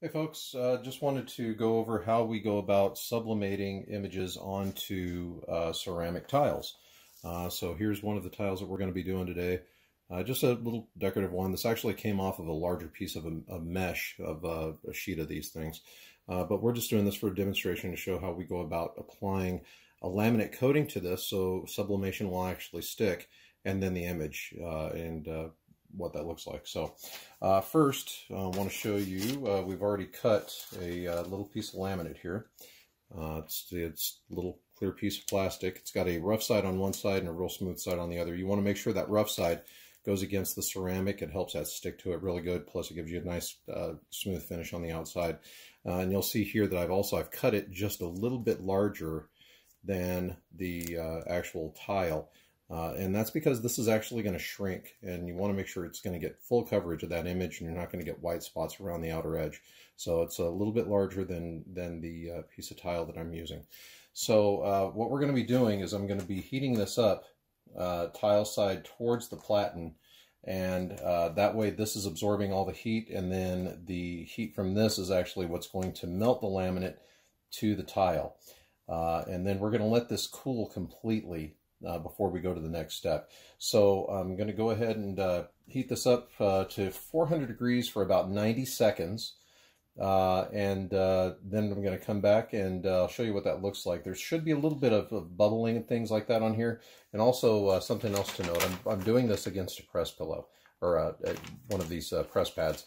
Hey folks, just wanted to go over how we go about sublimating images onto ceramic tiles. So here's one of the tiles that we're going to be doing today. Just a little decorative one. This actually came off of a larger piece of a mesh of a sheet of these things. But we're just doing this for a demonstration to show how we go about applying a laminate coating to this so sublimation will actually stick, and then the image and what that looks like. So first I want to show you, we've already cut a little piece of laminate here. It's a little clear piece of plastic. It's got a rough side on one side and a real smooth side on the other. You want to make sure that rough side goes against the ceramic. It helps that stick to it really good. Plus it gives you a nice smooth finish on the outside. And you'll see here that I've cut it just a little bit larger than the actual tile. And that's because this is actually going to shrink, and you want to make sure it's going to get full coverage of that image and you're not going to get white spots around the outer edge. So it's a little bit larger than the piece of tile that I'm using. So what we're going to be doing is I'm going to be heating this up tile side towards the platen, and that way this is absorbing all the heat, and then the heat from this is actually what's going to melt the laminate to the tile. And then we're going to let this cool completely before we go to the next step. So I'm going to go ahead and heat this up to 400 degrees for about 90 seconds. Then I'm going to come back and I'll show you what that looks like. There should be a little bit of bubbling and things like that on here. And also something else to note, I'm doing this against a press pillow, or one of these press pads.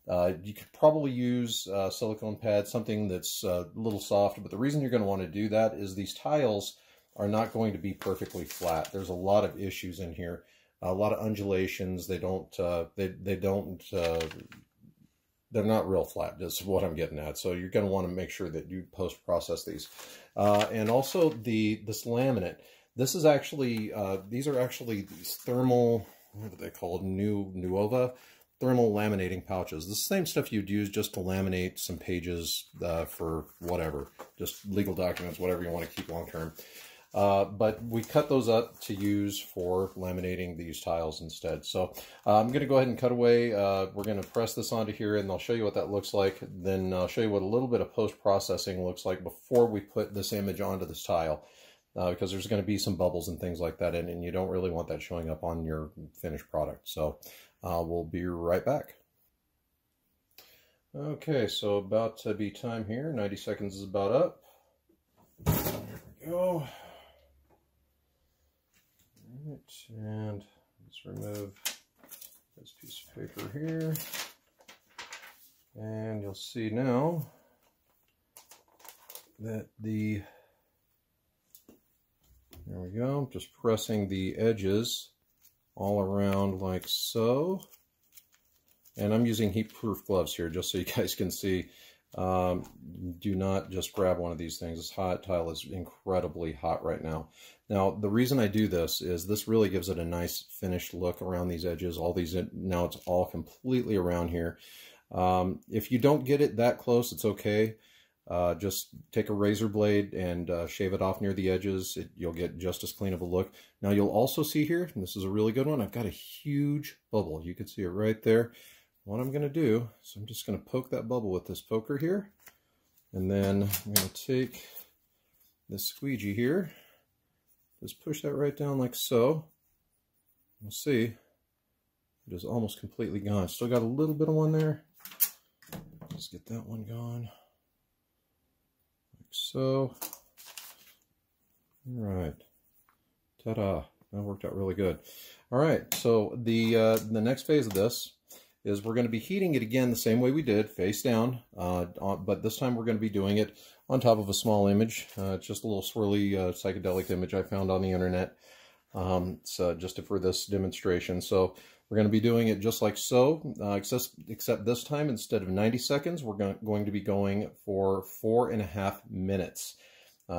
You could probably use a silicone pad, something that's a little soft, but the reason you're going to want to do that is these tiles are not going to be perfectly flat. There's a lot of issues in here, a lot of undulations. They're not real flat, is what I'm getting at. So you're going to want to make sure that you post-process these. And also this laminate, this is actually, these are actually these thermal, what are they called? Nuova thermal laminating pouches. The same stuff you'd use just to laminate some pages for whatever, just legal documents, whatever you want to keep long term. But we cut those up to use for laminating these tiles instead. So I'm going to go ahead and cut away. We're going to press this onto here, and I'll show you what that looks like. Then I'll show you what a little bit of post-processing looks like before we put this image onto this tile, because there's going to be some bubbles and things like that in, and you don't really want that showing up on your finished product. So we'll be right back. Okay, so about to be time here. 90 seconds is about up. There we go. And let's remove this piece of paper here, and you'll see now that there we go, just pressing the edges all around like so. And I'm using heat-proof gloves here just so you guys can see. Do not just grab one of these things. This hot tile is incredibly hot right now. Now, the reason I do this is this really gives it a nice finished look around these edges. Now it's all completely around here. If you don't get it that close, it's okay. Just take a razor blade and shave it off near the edges. You'll get just as clean of a look. Now, you'll also see here, and this is a really good one, I've got a huge bubble. You can see it right there. What I'm going to do is I'm just going to poke that bubble with this poker here, and then I'm going to take this squeegee here, just push that right down like so. We'll see, it is almost completely gone. Still got a little bit of one there. Let's get that one gone, like so. All right, ta-da! That worked out really good. All right, so the next phase of this is we're going to be heating it again the same way we did, face down, but this time we're going to be doing it on top of a small image. It's just a little swirly psychedelic image I found on the internet, so just for this demonstration. So we're going to be doing it just like so, except this time, instead of 90 seconds, we're going to be going for 4.5 minutes.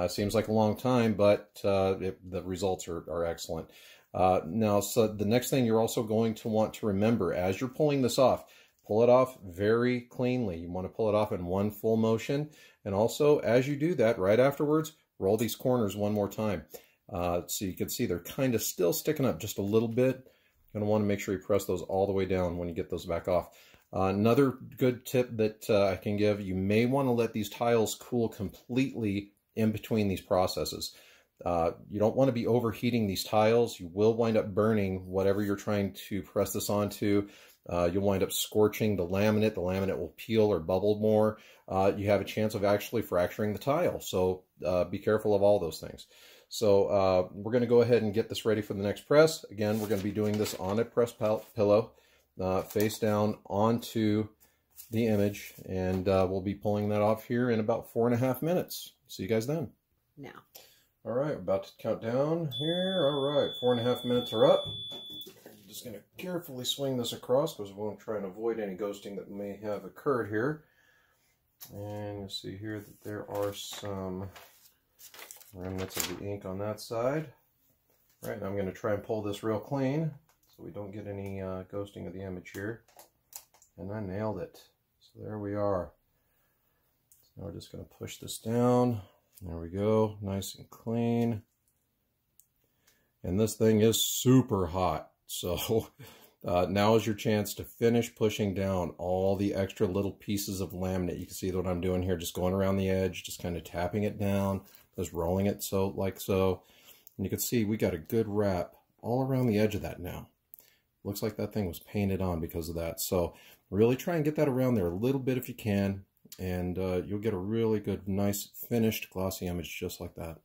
Seems like a long time, but the results are excellent. Now, so the next thing you're also going to want to remember as you're pulling this off, pull it off very cleanly. You want to pull it off in one full motion. And also, as you do that, right afterwards, roll these corners one more time. So you can see they're kind of still sticking up just a little bit. You're going to want to make sure you press those all the way down when you get those back off. Another good tip that I can give, you may want to let these tiles cool completely in between these processes. You don't want to be overheating these tiles. You will wind up burning whatever you're trying to press this onto. You'll wind up scorching the laminate. The laminate will peel or bubble more. You have a chance of actually fracturing the tile. So be careful of all those things. So we're going to go ahead and get this ready for the next press. Again, we're going to be doing this on a press pillow, face down onto the image, and we'll be pulling that off here in about 4.5 minutes. See you guys then. Now. All right, we're about to count down here. All right, 4.5 minutes are up. I'm just going to carefully swing this across because we want to try and avoid any ghosting that may have occurred here. And you'll see here that there are some remnants of the ink on that side. All right, now I'm going to try and pull this real clean so we don't get any ghosting of the image here. And I nailed it. So there we are. So now we're just going to push this down. There we go, nice and clean. And this thing is super hot. So now is your chance to finish pushing down all the extra little pieces of laminate. You can see what I'm doing here, just going around the edge, just kind of tapping it down, just rolling it so like so. And you can see we got a good wrap all around the edge of that now. Looks like that thing was painted on because of that. So really try and get that around there a little bit if you can. And you'll get a really good, nice, finished, glossy image just like that.